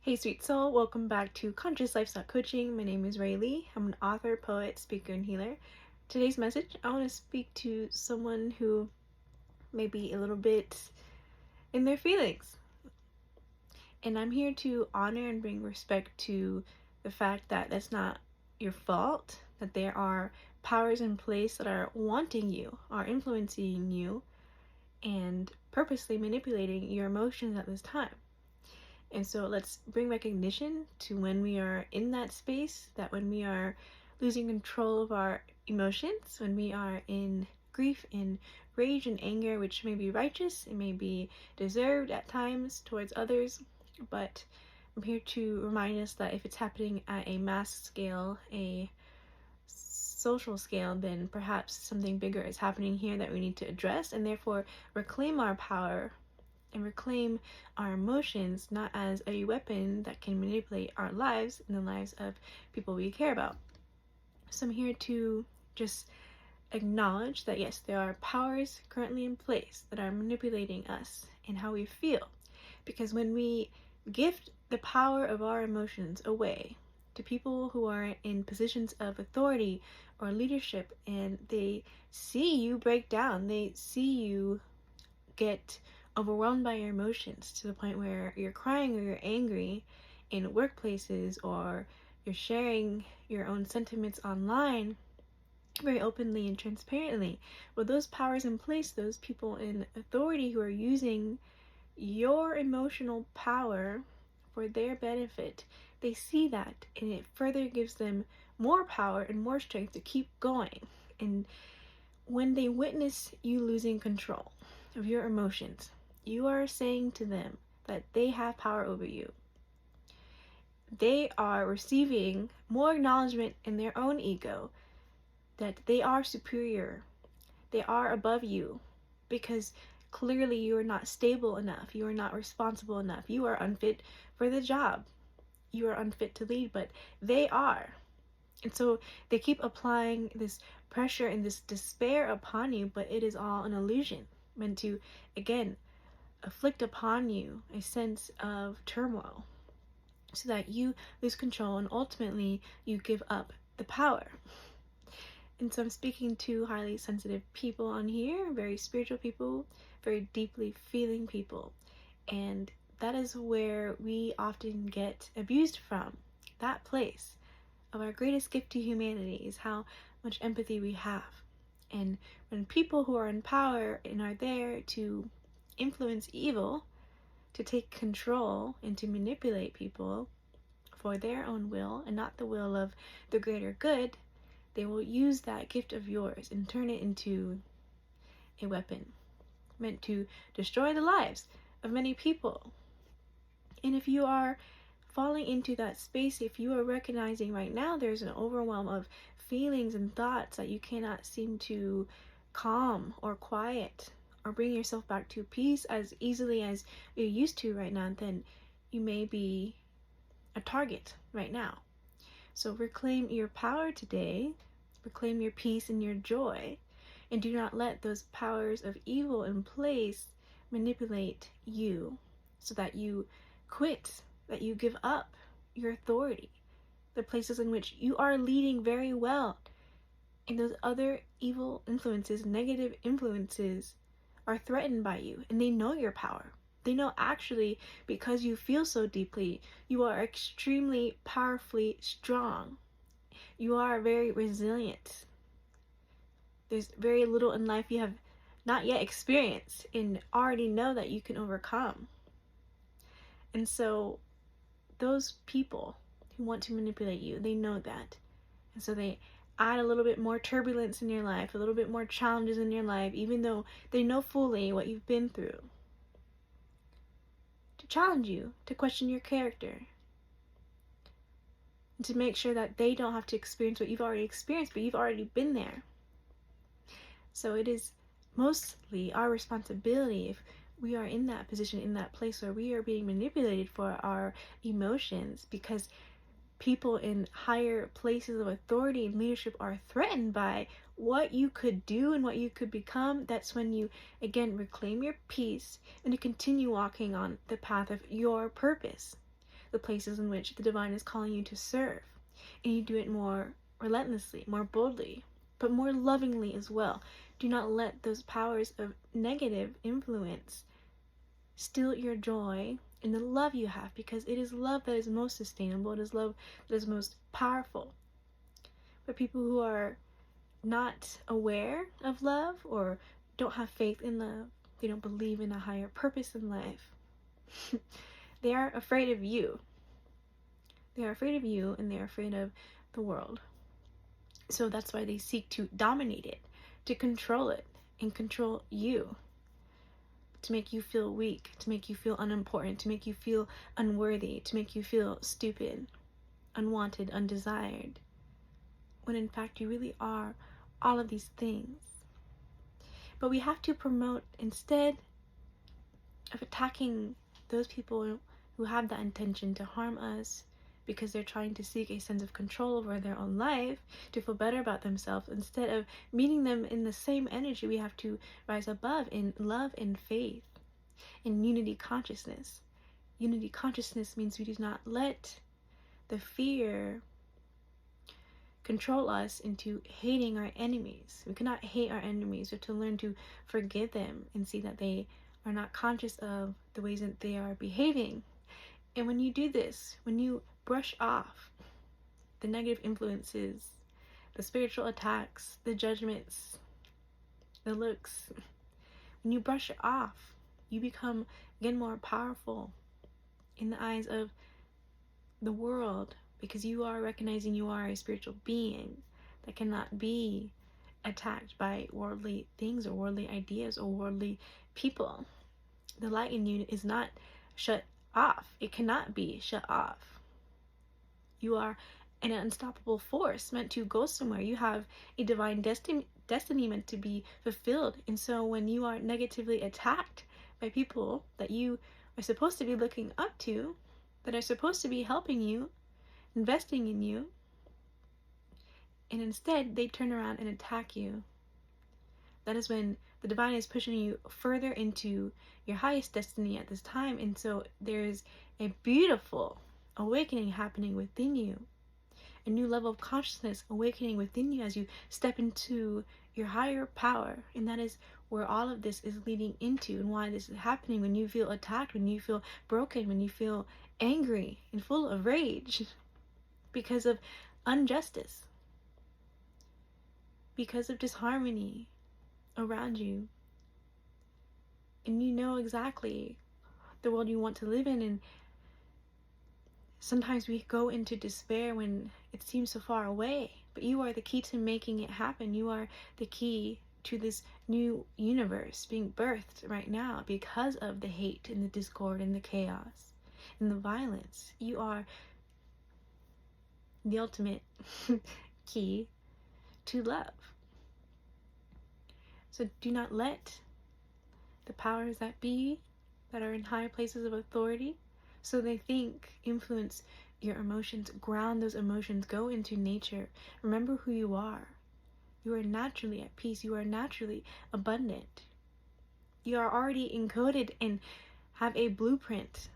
Hey sweet soul, welcome back to Conscious Lifestyle Coaching. My name is Raileigh. I'm an author, poet, speaker, and healer. Today's message, I want to speak to someone who may be a little bit in their feelings. And I'm here to honor and bring respect to the fact that that's not your fault, that there are powers in place that are wanting you, are influencing you, and purposely manipulating your emotions at this time. And so let's bring recognition to when we are in that space, that when we are losing control of our emotions, when we are in grief, in rage and anger, which may be righteous, it may be deserved at times towards others, but I'm here to remind us that if it's happening at a mass scale, a social scale, then perhaps something bigger is happening here that we need to address and therefore reclaim our power and reclaim our emotions not as a weapon that can manipulate our lives and the lives of people we care about. So I'm here to just acknowledge that yes, there are powers currently in place that are manipulating us and how we feel. Because when we gift the power of our emotions away to people who are in positions of authority or leadership, and they see you break down, they see you get overwhelmed by your emotions to the point where you're crying or you're angry in workplaces, or you're sharing your own sentiments online very openly and transparently. Well, those powers in place, those people in authority who are using your emotional power for their benefit, they see that, and it further gives them more power and more strength to keep going. And when they witness you losing control of your emotions, you are saying to them that they have power over you. They are receiving more acknowledgement in their own ego that they are superior, they are above you, because clearly you are not stable enough, you are not responsible enough, you are unfit for the job, you are unfit to lead, but they are. And so they keep applying this pressure and this despair upon you, but it is all an illusion meant to, again, afflict upon you a sense of turmoil so that you lose control and ultimately you give up the power. And so I'm speaking to highly sensitive people on here, very spiritual people, very deeply feeling people. And that is where we often get abused from. That place of our greatest gift to humanity is how much empathy we have. And when people who are in power and are there to influence evil, to take control and to manipulate people for their own will and not the will of the greater good, they will use that gift of yours and turn it into a weapon meant to destroy the lives of many people. And if you are falling into that space, if you are recognizing right now there's an overwhelm of feelings and thoughts that you cannot seem to calm or quiet or bring yourself back to peace as easily as you used to right now, then you may be a target right now. So reclaim your power today, reclaim your peace and your joy, and do not let those powers of evil in place manipulate you so that you quit, that you give up your authority, the places in which you are leading very well. And those other evil influences, negative influences, are threatened by you, and they know your power. They know actually, because you feel so deeply, you are extremely powerfully strong. You are very resilient. There's very little in life you have not yet experienced and already know that you can overcome. And so those people who want to manipulate you, they know that. And so they add a little bit more turbulence in your life, a little bit more challenges in your life, even though they know fully what you've been through, to challenge you, to question your character, and to make sure that they don't have to experience what you've already experienced, but you've already been there. So it is mostly our responsibility, if we are in that position, in that place where we are being manipulated for our emotions, because people in higher places of authority and leadership are threatened by what you could do and what you could become. That's when you, again, reclaim your peace and to continue walking on the path of your purpose. the places in which the divine is calling you to serve. And you do it more relentlessly, more boldly, but more lovingly as well. Do not let those powers of negative influence steal your joy in the love you have, because it is love that is most sustainable. It is love that is most powerful. But people who are not aware of love or don't have faith in love, they don't believe in a higher purpose in life, they are afraid of you. They are afraid of you, and they are afraid of the world. So that's why they seek to dominate it, to control it, and control you, to make you feel weak, to make you feel unimportant, to make you feel unworthy, to make you feel stupid, unwanted, undesired, when in fact you really are all of these things. But we have to promote, instead of attacking those people who have that intention to harm us because they're trying to seek a sense of control over their own life, to feel better about themselves, instead of meeting them in the same energy, we have to rise above in love and faith, in unity consciousness. Unity consciousness means we do not let the fear control us into hating our enemies. We cannot hate our enemies. We have to learn to forgive them and see that they are not conscious of the ways that they are behaving. And when you do this, when you brush off the negative influences, the spiritual attacks, the judgments, the looks, when you brush it off, you become again more powerful in the eyes of the world, because you are recognizing you are a spiritual being that cannot be attacked by worldly things or worldly ideas or worldly people. The light in you is not shut off. It cannot be shut off. You are an unstoppable force meant to go somewhere. You have a divine destiny meant to be fulfilled. And so when you are negatively attacked by people that you are supposed to be looking up to, that are supposed to be helping you, investing in you, and instead they turn around and attack you, that is when the divine is pushing you further into your highest destiny at this time. And so there's a beautiful awakening happening within you, a new level of consciousness awakening within you as you step into your higher power. And that is where all of this is leading into, and why this is happening. When you feel attacked, when you feel broken, when you feel angry and full of rage because of injustice, because of disharmony around you, and you know exactly the world you want to live in, and sometimes we go into despair when it seems so far away, but you are the key to making it happen. You are the key to this new universe being birthed right now because of the hate and the discord and the chaos and the violence. You are the ultimate key to love. So do not let the powers that be, that are in higher places of authority, so they think, influence your emotions, ground those emotions, go into nature. Remember who you are. You are naturally at peace. You are naturally abundant. You are already encoded and have a blueprint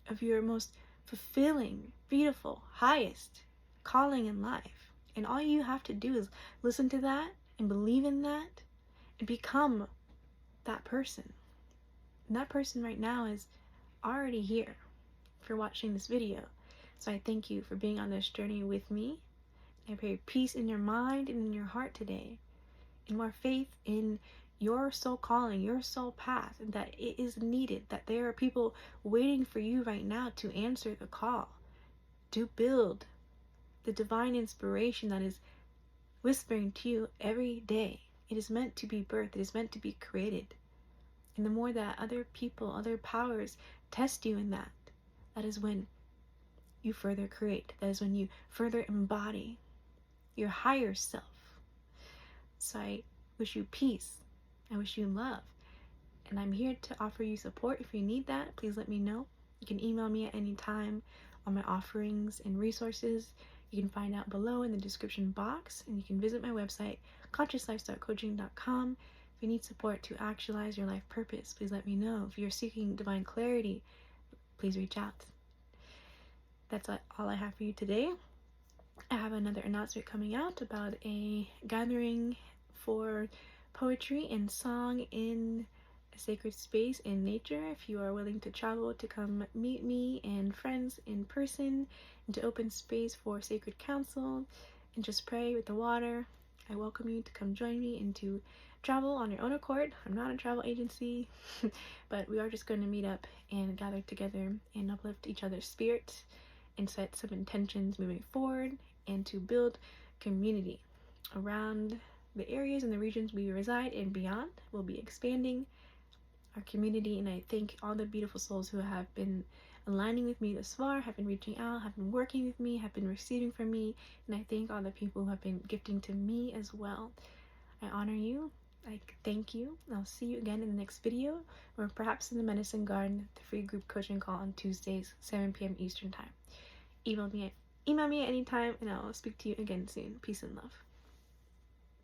of your most fulfilling, beautiful, highest calling in life. And all you have to do is listen to that and believe in that and become that person. And that person right now is already here for watching this video. So I thank you for being on this journey with me. I pray peace in your mind and in your heart today, and more faith in your soul calling, your soul path, and that it is needed, that there are people waiting for you right now to answer the call, to build the divine inspiration that is whispering to you every day. It is meant to be birthed. It is meant to be created. And the more that other people, other powers test you in that, that is when you further create. That is when you further embody your higher self. So I wish you peace. I wish you love. And I'm here to offer you support. If you need that, please let me know. You can email me at any time on my offerings and resources. You can find out below in the description box, and you can visit my website, consciouslifestylecoaching.com. If you need support to actualize your life purpose, please let me know. If you're seeking divine clarity, please reach out. that's all I have for you today. I have another announcement coming out about a gathering for poetry and song in a sacred space in nature. If you are willing to travel to come meet me and friends in person and to open space for sacred council and just pray with the water, I welcome you to come join me and to travel on your own accord. I'm not a travel agency, but we are just going to meet up and gather together and uplift each other's spirit and set some intentions moving forward and to build community around the areas and the regions we reside and beyond. We'll be expanding our community, and I thank all the beautiful souls who have been aligning with me thus far, have been reaching out, have been working with me, have been receiving from me, and I thank all the people who have been gifting to me as well. I honor you. I thank you. I'll see you again in the next video, or perhaps in the Medicine Garden, the free group coaching call on Tuesdays, 7 p.m. Eastern Time. Email me at any time, and I'll speak to you again soon. Peace and love.